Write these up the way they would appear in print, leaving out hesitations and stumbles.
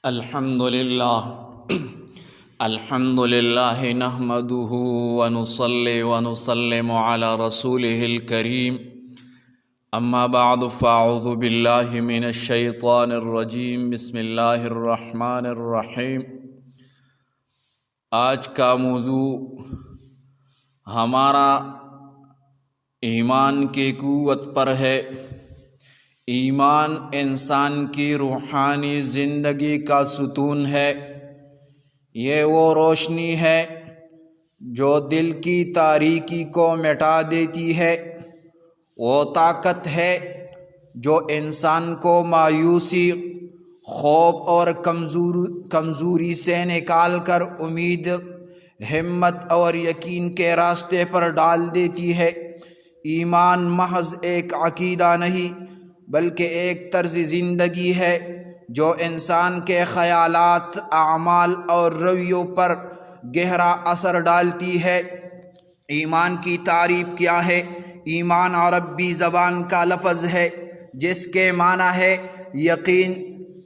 الحمد لله الحمد لله نحمده ونصلي ونسلم على رسوله الكريم أما بعد فأعوذ بالله من الشيطان الرجيم بسم الله الرحمن الرحيم۔ آج کا موضوع ہمارا ایمان کی قوت پر ہے۔ ایمان انسان کی روحانی زندگی کا ستون ہے۔ یہ وہ روشنی ہے جو دل کی تاریکی کو مٹا دیتی ہے۔ وہ طاقت ہے جو انسان کو مایوسی، خوف اور کمزوری سے نکال کر امید، ہمت اور یقین کے راستے پر ڈال دیتی ہے۔ ایمان محض ایک عقیدہ نہیں بلکہ ایک طرز زندگی ہے جو انسان کے خیالات، اعمال اور رویوں پر گہرا اثر ڈالتی ہے۔ ایمان کی تعریف کیا ہے؟ ایمان عربی زبان کا لفظ ہے جس کے معنی ہے یقین،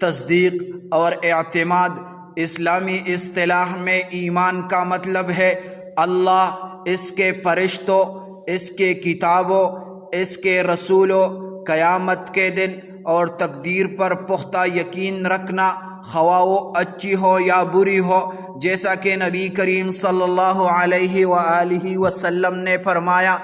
تصدیق اور اعتماد۔ اسلامی اصطلاح میں ایمان کا مطلب ہے اللہ، اس کے فرشتوں، اس کے کتابوں، اس کے رسولوں، قیامت کے دن اور تقدیر پر پختہ یقین رکھنا، خواہ وہ اچھی ہو یا بری ہو۔ جیسا کہ نبی کریم صلی اللہ علیہ وآلہ وسلم نے فرمایا،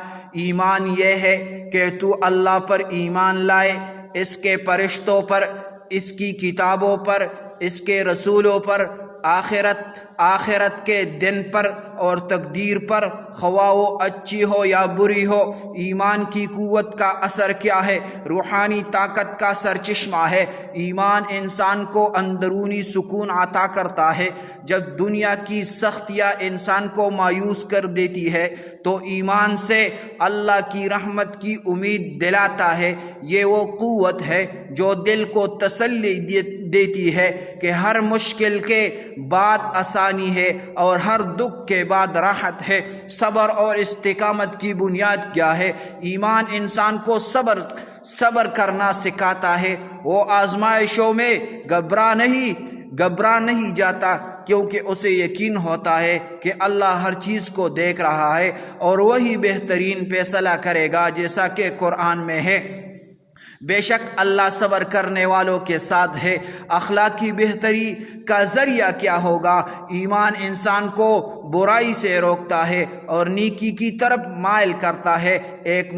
ایمان یہ ہے کہ تو اللہ پر ایمان لائے، اس کے فرشتوں پر، اس کی کتابوں پر، اس کے رسولوں پر، آخرت کے دن پر اور تقدیر پر، خواہ وہ اچھی ہو یا بری ہو۔ ایمان کی قوت کا اثر کیا ہے؟ روحانی طاقت کا سرچشمہ ہے۔ ایمان انسان کو اندرونی سکون عطا کرتا ہے۔ جب دنیا کی سختیاں انسان کو مایوس کر دیتی ہے تو ایمان سے اللہ کی رحمت کی امید دلاتا ہے۔ یہ وہ قوت ہے جو دل کو تسلی دیتی ہے کہ ہر مشکل کے بعد آسانی ہے اور ہر دکھ کے بعد راحت ہے۔ صبر اور استقامت کی بنیاد کیا ہے؟ ایمان انسان کو صبر کرنا سکھاتا ہے۔ وہ آزمائشوں میں گھبرا نہیں جاتا کیونکہ اسے یقین ہوتا ہے کہ اللہ ہر چیز کو دیکھ رہا ہے اور وہی بہترین فیصلہ کرے گا، جیسا کہ قرآن میں ہے، بے شک اللہ صبر کرنے والوں کے ساتھ ہے۔ اخلاقی بہتری کا ذریعہ کیا ہوگا؟ ایمان انسان کو برائی سے روکتا ہے اور نیکی کی طرف مائل کرتا ہے۔ ایک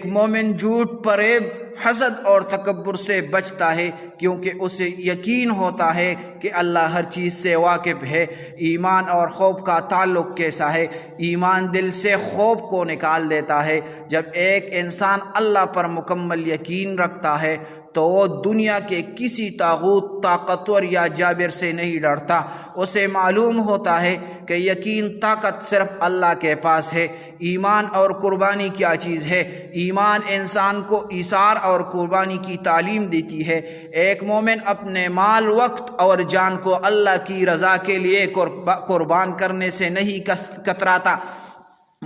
مومن جھوٹ، فریب، حسد اور تکبر سے بچتا ہے کیونکہ اسے یقین ہوتا ہے کہ اللہ ہر چیز سے واقف ہے۔ ایمان اور خوف کا تعلق کیسا ہے؟ ایمان دل سے خوف کو نکال دیتا ہے۔ جب ایک انسان اللہ پر مکمل یقین رکھتا ہے تو وہ دنیا کے کسی طاغوت، طاقتور یا جابر سے نہیں ڈرتا۔ اسے معلوم ہوتا ہے کہ یقین، طاقت صرف اللہ کے پاس ہے۔ ایمان اور قربانی کیا چیز ہے؟ ایمان انسان کو ایثار اور قربانی کی تعلیم دیتی ہے۔ ایک مومن اپنے مال، وقت اور جان کو اللہ کی رضا کے لیے قربان کرنے سے نہیں کتراتا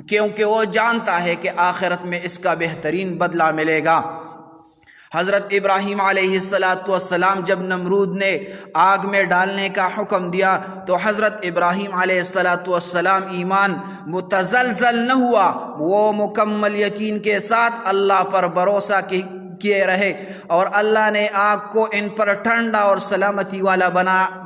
کیونکہ وہ جانتا ہے کہ آخرت میں اس کا بہترین بدلہ ملے گا۔ حضرت ابراہیم علیہ السلام جب نمرود نے آگ میں ڈالنے کا حکم دیا تو حضرت ابراہیم علیہ السلام ایمان متزلزل نہ ہوا، وہ مکمل یقین کے ساتھ اللہ پر بھروسہ کیے رہے اور اللہ نے آگ کو ان پر ٹھنڈا اور سلامتی والا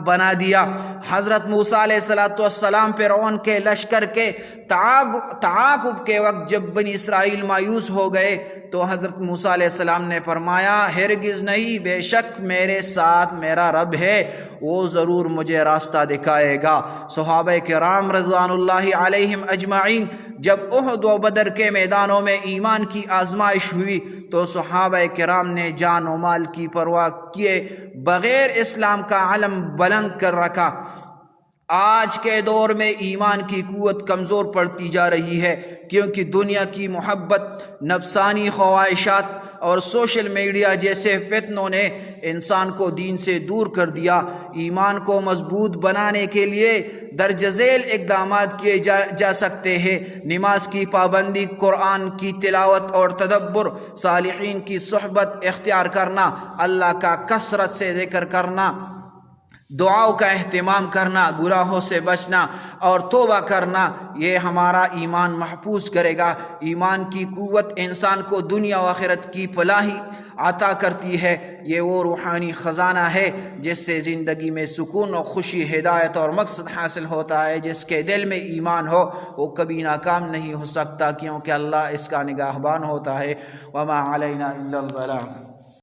بنا دیا۔ حضرت موسیٰ علیہ السلام فرعون کے لشکر کے تعاقب کے وقت جب بنی اسرائیل مایوس ہو گئے تو حضرت موسیٰ علیہ السلام نے فرمایا، ہرگز نہیں، بے شک میرے ساتھ میرا رب ہے، وہ ضرور مجھے راستہ دکھائے گا۔ صحابہ کرام رضوان اللہ علیہم اجمعین جب احد و بدر کے میدانوں میں ایمان کی آزمائش ہوئی تو صحابہ کرام نے جان و مال کی پرواہ کیے بغیر اسلام کا علم بلند کر رکھا۔ آج کے دور میں ایمان کی قوت کمزور پڑتی جا رہی ہے کیونکہ دنیا کی محبت، نفسانی خواہشات اور سوشل میڈیا جیسے فتنوں نے انسان کو دین سے دور کر دیا۔ ایمان کو مضبوط بنانے کے لیے درج ذیل اقدامات کیے جا سکتے ہیں۔ نماز کی پابندی، قرآن کی تلاوت اور تدبر، صالحین کی صحبت اختیار کرنا، اللہ کا کثرت سے ذکر کرنا، دعاؤں کا اہتمام کرنا، گناہوں سے بچنا اور توبہ کرنا، یہ ہمارا ایمان محفوظ کرے گا۔ ایمان کی قوت انسان کو دنیا و آخرت کی فلاحی عطا کرتی ہے۔ یہ وہ روحانی خزانہ ہے جس سے زندگی میں سکون و خوشی، ہدایت اور مقصد حاصل ہوتا ہے۔ جس کے دل میں ایمان ہو وہ کبھی ناکام نہیں ہو سکتا، کیونکہ اللہ اس کا نگہبان ہوتا ہے۔ وما علینا الا البلاغ۔